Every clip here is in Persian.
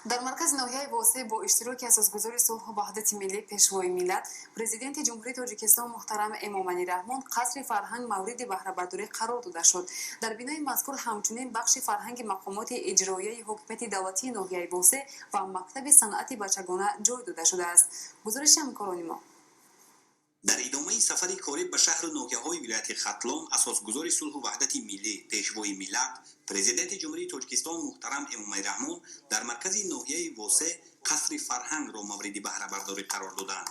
در مرکز ناحیه واسع با اشتراک اساسگزار صلح و وحدت ملی پیشوای ملت پرزیدنت جمهوری تاجیکستان محترم امامعلی رحمان قصر فرهنگ مورد بهره برداری قرار داده شد. در بینای مذکور همچنین بخش فرهنگ مقامات اجرایی حکومت دولتی ناحیه واسع و مکتب صنعت بچگانه جای داده شده است. گزارش همکاران ما. در ادامه سفر کاری به شهر و ناحیه‌های ولایت ختلان اساسگزار صلح و وحدت ملی پیشوای ملت پرزیدنت جمهوری تاجیکستان محترم امامعلی رحمان در مرکز ناحیه واسع قصر فرهنگ را مورد بهره برداری قرار دادند.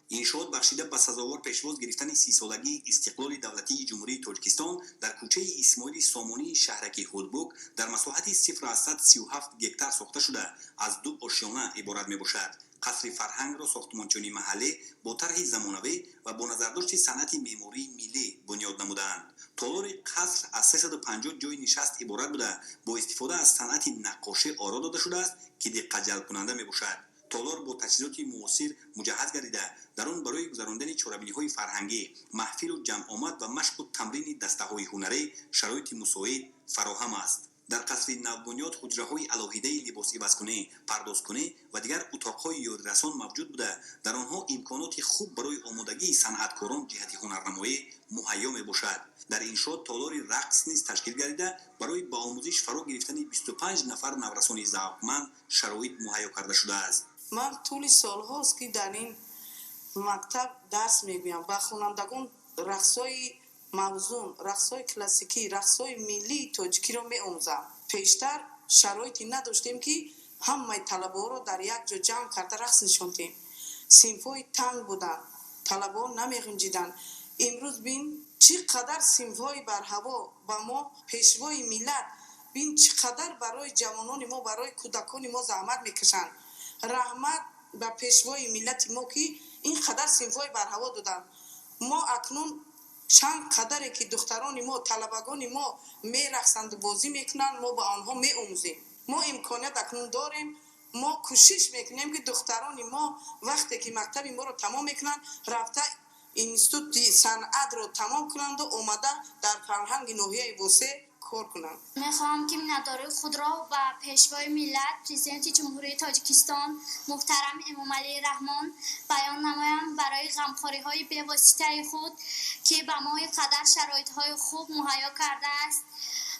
این شد بخشیده به سزاوار پیشواز گرفتن 30 سالگی استقلال دولتی جمهوری تاجیکستان در کوچه اسماعیل سامانی شهرک هودبوک در مساحت 0.37 گکتار ساخته شده از 2 آشیانه عبارت میباشد. قصر فرهنگ را ساختمانچانی محلی با طرح زمانوی و با نظرداشت صنعت معماری ملی بنیاد نمودند. تالار قصر از 350 جای نشست عبارت بوده با استفاده از صنعت نقاشی آرا داده شده است که دقت جلب کننده میباشد. تالار با تجهیزات معاصر مجهز گردیده در آن برای گذراندن چهاربینی‌های فرهنگی، محفل و جمع آمد و مشق و تمرین دسته‌های هنری شرایط مساعد فراهم است. در قصر نوبنیاد حجره‌های علاهیده لباس عوض‌کنی، پردازکنی و دیگر اتاق‌های یاری‌رسان موجود بوده در آنها امکانات خوب برای آمادگی صنعتکاران جهت هنرنمایی مهیا میباشد. در این شد تالار رقص نیز تشکیل گردیده برای با آموزش فرا گرفتن 25 نفر نورسان ذوقمند شرایط مهیا کرده شده است. من طول سال‌هاست که در این مکتب درس می‌گویم و خوانندگان رقص‌های موزون، رقص‌های کلاسیکی، رقص‌های ملی تاجیکی را می‌آموزم. پیشتر شرایطی نداشتیم که همه طلبه‌ها را در یک جا جمع کرده رقص نشاندیم. صنف‌های تنگ بودند، طلبه‌ها نمی‌گنجیدند. امروز بین چقدر صنف‌های بر هوا و ما پیشوای ملت بین چقدر برای جوانان ما، برای کودکان ما زحمت می‌کشند. رحمت به پیشوای ملت ما که این قدر صنف‌های بر هوا دادن. ما اکنون چند قدری که دختران ما، طلبگان ما میرقصند و بازی میکنند، ما با آنها میآموزیم. ما امکانیت اکنون داریم، ما کوشش میکنیم که دختران ما وقتی که مکتب ما رو تمام میکنند رفته اینستیتوت صنعت رو تمام کنند و اومده در فرهنگ ناحیه واسع کار کنند. میخواهم که مینتداری خود را به پیشوای ملت پرزیدنت جمهوری تاجیکستان محترم امامعلی رحمان بیان نمایم برای غمخوری‌های بی‌واسطه خود که به ما قدر شرایط‌های خوب مهیا کرده است.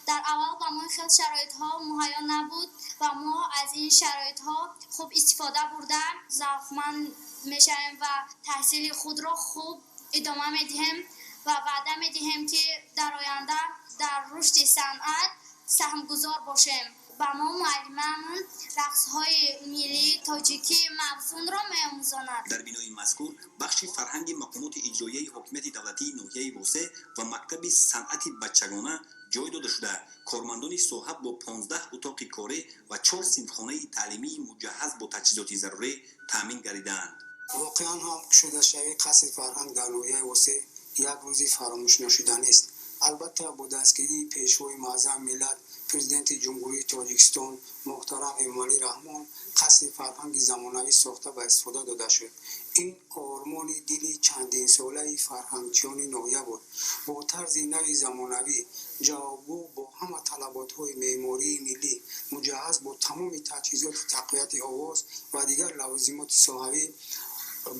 در اول به ما خیلی شرایط‌ها مهیا نبود و ما از این شرایط‌ها خوب استفاده برده ذوقمند میشویم و تحصیل خود را خوب ادامه میدهیم و وعده میدهیم که در آینده در رشد صنعت سهمگذار باشیم. و ما معلممون رقص‌های ملی تاجیکی موزون را می‌آموزاند. در بینای مذکور بخش فرهنگ مقامات اجرایی حکومت دولتی ناحیه واسع و مکتب صنعت بچگانه جای داده شده. کارمندان صاحب با 15 اتاق کاری و 4 صنفخانه تعلیمی مجهز با تجهیزات ضروری تامین گردیدند. واقعا هم شده شوی قصر فرهنگ در ناحیه واسع یک روزی فراموش نشدنی است. البته با دستگیری پیشوای معظم ملت پرزیدنت جمهوری تاجیکستان محترم امامعلی رحمان قصر فرهنگ زمانوی ساخته و استفاده داده شد. این آرمان دلی چندین ساله فرهنگچیان ناحیه بود. با طرز نوی زمانوی جوابگو با همه طلبات‌های معماری ملی مجهز با تمام تجهیزات تقویت آواز و دیگر لوازمات صحوی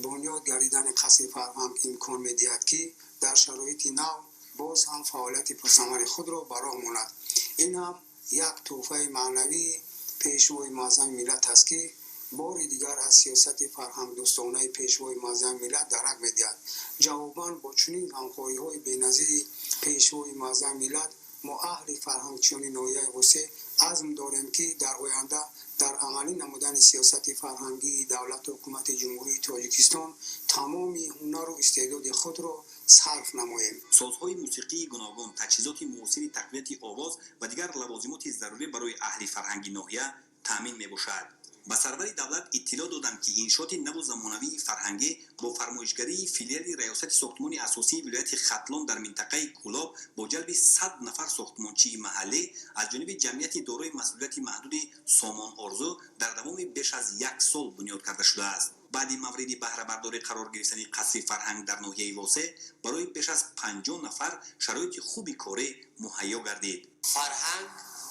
بنیاد گردیدن قصر فرهنگ امکان می‌دهد که در شرایط نو باز هم فعالیت پرثمر خود را براه ماند. این هم یک تحفه معنوی پیشوای معظم ملت است که بار دیگر از سیاست فرهنگ دوستانه پیشوای معظم ملت درک می‌دهد. جواباً با چنین همکاری‌های بی‌نظیر پیشوای معظم ملت ما اهل فرهنگچیان ناحیه واسع عزم داریم که در آینده در عملی نمودن سیاست فرهنگی دولت و حکومت جمهوری تاجیکستان تمام هنر و استعداد خود را صرف نماییم. سازهای موسیقی گوناگون، تجهیزات معاصر تقویت آواز و دیگر لوازمات ضروری برای اهل فرهنگ ناحیه تامین میباشد. به سرور دولت اطلاع دادند که انشاءات نو زمانوی فرهنگی با فرمایشگری فیلیال ریاست ساختمان اساسی ولایت ختلان در منطقه کولاب با جلب 100 نفر ساختمانچی محلی از جانب جمعیت دارای مسئولیت محدود سامان آرزو در دوام بیش از 1 سال بنیاد کرده شده است. بعد مورد بهره برداری قرار گرفتن قصر فرهنگ در ناحیه واسع برای بیش از 50 نفر شرایط خوبی کاری مهیا گردید. فرهنگ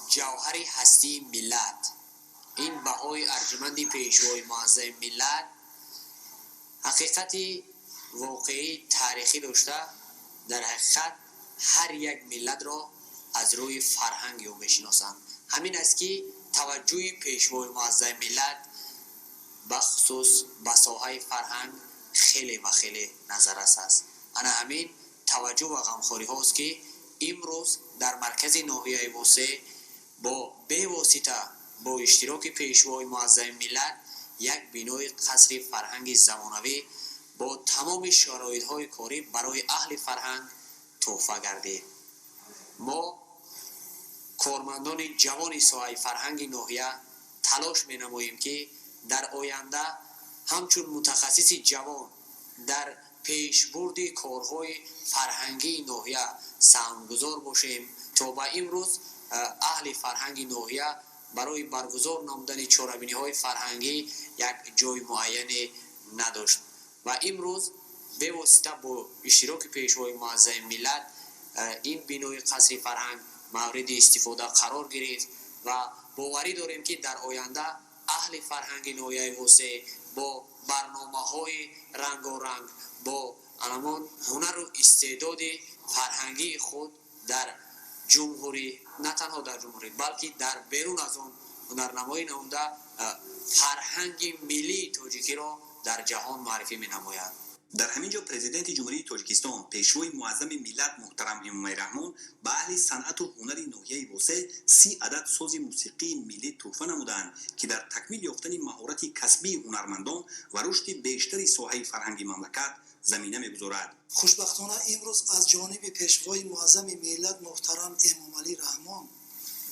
جوهر هستی ملت این بهای ارجمند پیشوای معظم ملت حقیقتی واقعی تاریخی داشته. در حقیقت هر یک ملت را از روی فرهنگ او میشناسند. همین است که توجه پیشوای معظم ملت بخصوص به ساحه فرهنگ خیلی و خیلی نظررس است. انا همین توجه و غمخواری هاست که امروز در مرکز ناحیه وسه با به واسطه با اشتراک پیشوای معظم ملت یک بینای قصر فرهنگ زمانوی با تمام شرایط‌های کاری برای اهل فرهنگ تحفه گردید. ما کارمندان جوان ساحه فرهنگ ناحیه تلاش می‌نماییم که در آینده همچون متخصص جوان در پیشبرد کارهای فرهنگی ناحیه سهمگذار باشیم تا به امروز اهل فرهنگ ناحیه برای برگزار نمودن چهاربینی‌های فرهنگی یک جای معین نداشت و امروز به واسطه با اشتراک پیشوای معظم ملت این بینای قصر فرهنگ مورد استفاده قرار گرفت و باوری داریم که در آینده اهل فرهنگ ناحیه وسه با برنامه‌های رنگارنگ با علمان هنر و استعداد فرهنگی خود در جمهوری، نه تنها در جمهوری بلکه در بیرون از آن هنرنمایی نموده فرهنگ ملی تاجیکی را در جهان معرفی می‌نمایند. در همین جا پرزیدنت جمهوری تاجیکستان پیشوای معظم ملت محترم امامای رحمان به اهل صنعت و هنر ناحیه وسه 30 عدد ساز موسیقی ملی تحفه نمودند که در تکمیل یافتن مهارت کسبی هنرمندان و رشد بیشتر ساحه فرهنگی مملکت زمینه می‌گذارد. خوشبختانه امروز از جانب پیشوای معظم ملت محترم امامعلی رحمان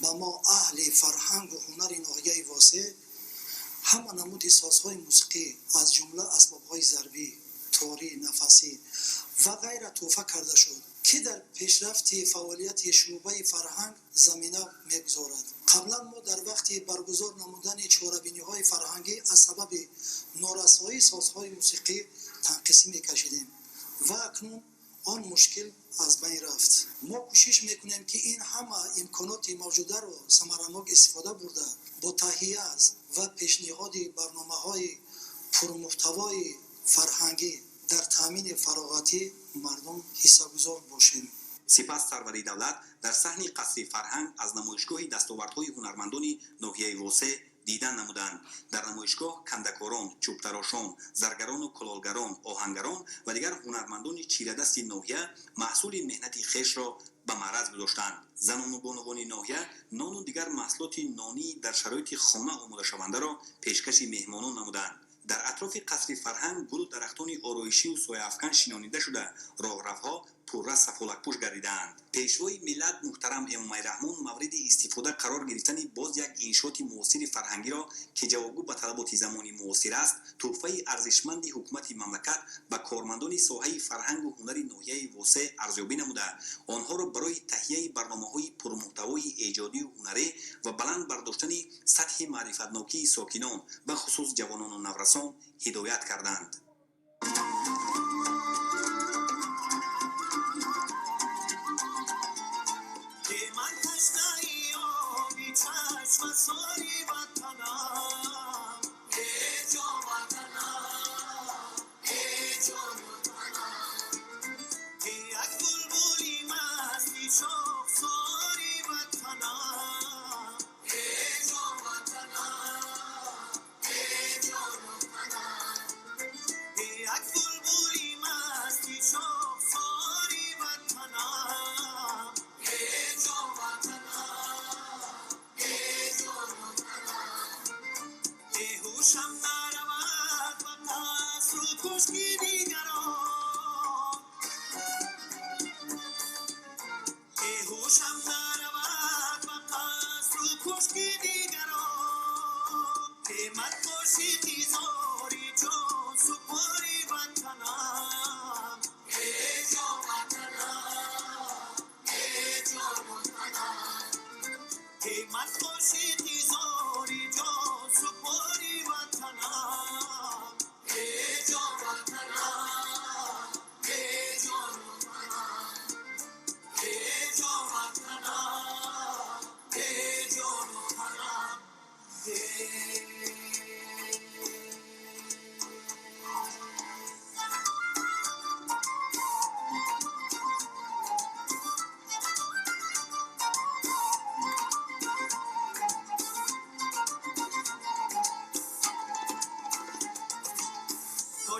به ما اهل فرهنگ و هنر ناحیه وسه همه نمود سازهای موسیقی از جمله اسباب‌های ضربی، تاری، نفسی و غیره تحفه کرده شد که در پیشرفت فعالیت شعبه فرهنگ زمینه می‌گذارد. قبلا ما در وقت برگزار نمودن چهاربینی‌های فرهنگی از سبب نارسایی سازهای موسیقی تنقیصی می‌کشیدیم و اکنون آن مشکل از بین رفت. ما کوشش می‌کنیم که این همه امکانات موجوده را ثمرناک استفاده برده با تهیه و پیشنهاد برنامه‌های پرمحتوای فرهنگی در تامین فراغتی مردم حصه‌گزار باشیم. سپس سروری دولت در صحن قصر فرهنگ از نمایشگاه دستاوردهای هنرمندان ناحیه وسه دیدن نمودند. در نمایشگاه کندکاران، چوبتراشان، زرگران و کلالگران، آهنگران و دیگر هنرمندان چیره‌دست ناحیه محصول مهنت خویش را به معرض گذاشتند. زنان و بانوان ناحیه نان و دیگر محصولات نانی در شرایط خانه آماده شونده را پیشکش مهمانان نمودند. در اطراف قصر فرهنگ گل و درختان آرایشی و سایه افکن شینانیده شده راهروها پررس سفالک پوش گردیدند. پیشوای ملت محترم امامای رحمان مورد استفاده قرار گرفتن باز یک انشاء معاصر فرهنگی را که جوابگو به طلبات زمانی معاصر است تحفه ارزشمند حکومت مملکت به کارمندان ساحه فرهنگ و هنر ناحیه وسه ارزیابی نموده آنها را برای تهیه برنامه‌های پرمحتوای ایجادی و هنری و بلند برداشتن سطح معرفت‌ناکی ساکنان به خصوص جوانان و نورسان هدایت کردند.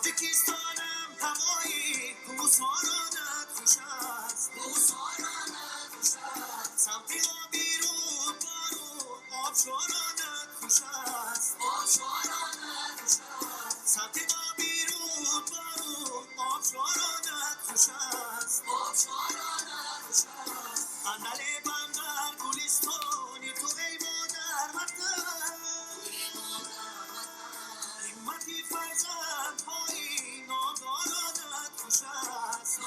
تاجیکستانم هوایی بوسارانت خوش است سمت آبی رود بارو آبشارانت خوش است سمت آبی رود بارو آبشارانت خوش است اندل بندر گلستانی تو ای مادر وطن همتی فرزندهایی نامدارانت خوش است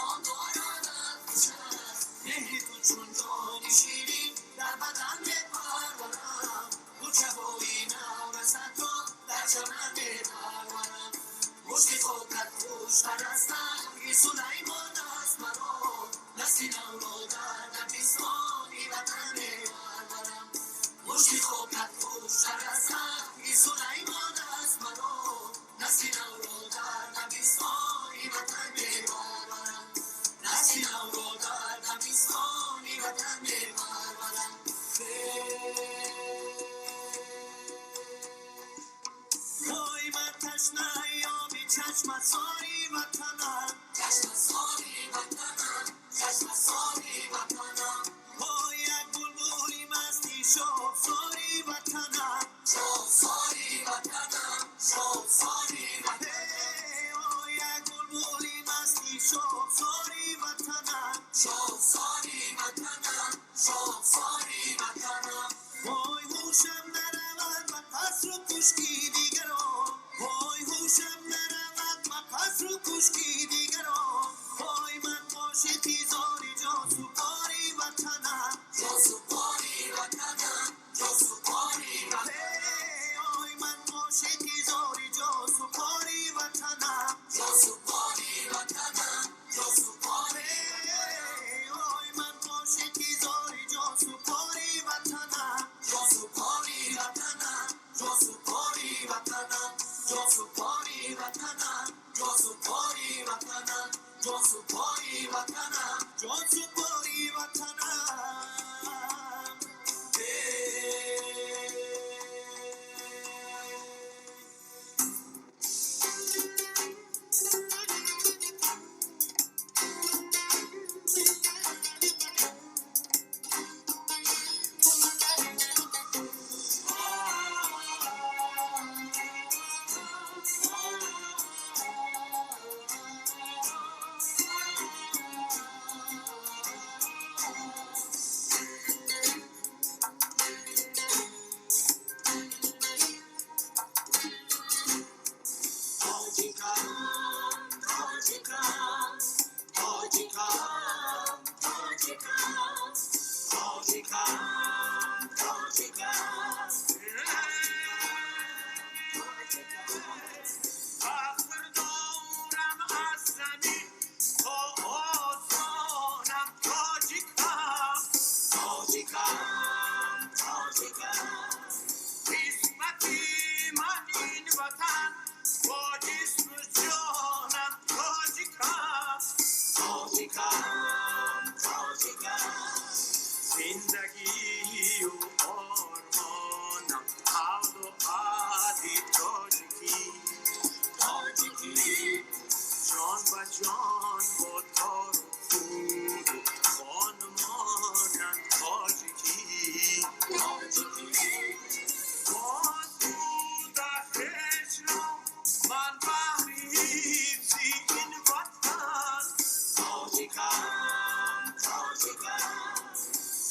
مهری تو چون جان شیرین در بدن بپرورم گل شبایی نورسد را در چمن بپرورم مشتی خودت خوشتر هستم ای سلیمان است مرا نسلی نو را در نبیستانی وطن بپرورم مشتی خودت خوشتر هستم ای سلیمان است مرا نسلی نو را در نبیستانی وطن بپرورم نسلی نو را در نبیستانی وطن بپرورم وای من تشنه آبی چشمت ساری وطنم وای یک بلبلی مستی شب ساری وطنم هی، وای یک بلبلی مستی شب ساری وطنم وای هوشم نرود مپس رو کشکی دیگران وای هوشم نرود مپس رو کشکی دیگران وای من عاشقی زاری جان سپاری وطنم هی، وای من عاشقی زاری جان سپاری وطنم هی، وای من عاشقی زاری جان سپاری وطنم جان سپاری وطنم جان سپاری وطنم جان سپاری وطنم جان سپاری وطنم جان سپاری وطنم جان سپاری وطنم زندگی و آرمانم عود و عادی تاجیکی جان و جان با تار و پود و خانمانم تاجیکی باز بود از هجران من بحری حیفی این وطن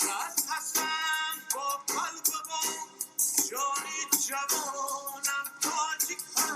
دست هستم با قلب و جانی جوانم تاجیکم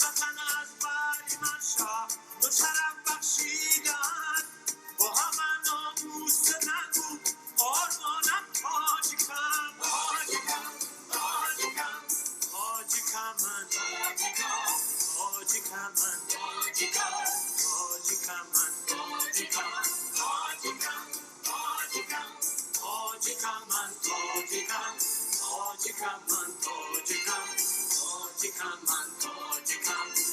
وطن از بر من شاه دو شرف بخشیدن با همه ناموس نگو آرمانم تاجیکم تاجیکم تاجیکم تاجیکم من تاجیکم تاجیکم من تاجیکم تاجیکم من تاجیکم تاجیکم تاجیکم تاجیکم من تاجیکم تاجیکم من تاجیکم تاجیکم من تاجیکم